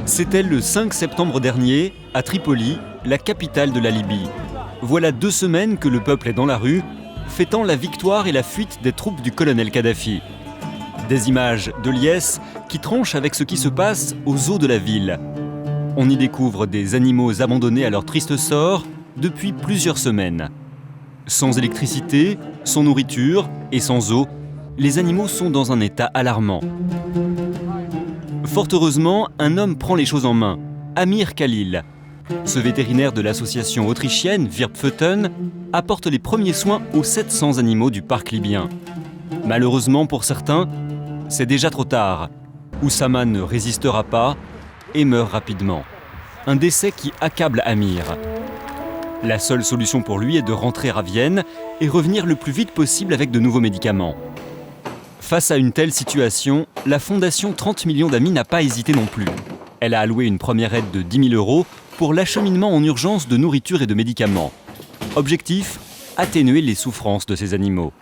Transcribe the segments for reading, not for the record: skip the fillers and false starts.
C'était le 5 septembre dernier, à Tripoli, la capitale de la Libye. Voilà 2 semaines que le peuple est dans la rue, fêtant la victoire et la fuite des troupes du colonel Kadhafi. Des images de liesse qui tranchent avec ce qui se passe aux eaux de la ville. On y découvre des animaux abandonnés à leur triste sort depuis plusieurs semaines. Sans électricité, sans nourriture et sans eau, les animaux sont dans un état alarmant. Fort heureusement, un homme prend les choses en main, Amir Khalil. Ce vétérinaire de l'association autrichienne Wirbpfoten apporte les premiers soins aux 700 animaux du parc libyen. Malheureusement pour certains, c'est déjà trop tard. Oussama ne résistera pas et meurt rapidement. Un décès qui accable Amir. La seule solution pour lui est de rentrer à Vienne et revenir le plus vite possible avec de nouveaux médicaments. Face à une telle situation, la fondation 30 millions d'amis n'a pas hésité non plus. Elle a alloué une première aide de 10 000 € pour l'acheminement en urgence de nourriture et de médicaments. Objectif : atténuer les souffrances de ces animaux.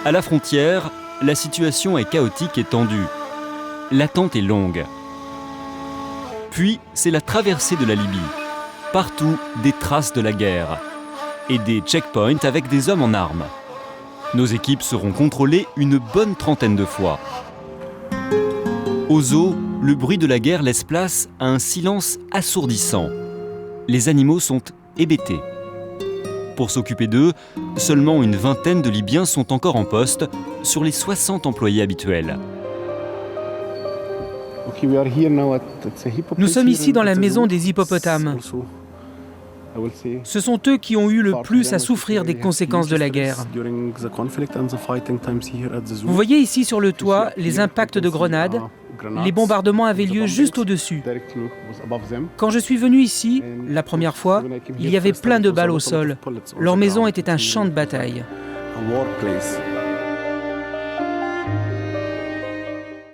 À la frontière, la situation est chaotique et tendue. L'attente est longue. Puis, c'est la traversée de la Libye. Partout, des traces de la guerre. Et des checkpoints avec des hommes en armes. Nos équipes seront contrôlées une bonne trentaine de fois. Aux eaux, le bruit de la guerre laisse place à un silence assourdissant. Les animaux sont hébétés. Pour s'occuper d'eux, seulement une vingtaine de Libyens sont encore en poste sur les 60 employés habituels. Nous sommes ici dans la maison des hippopotames. Ce sont eux qui ont eu le plus à souffrir des conséquences de la guerre. Vous voyez ici sur le toit les impacts de grenades. Les bombardements avaient lieu juste au-dessus. Quand je suis venu ici, la première fois, il y avait plein de balles au sol. Leur maison était un champ de bataille.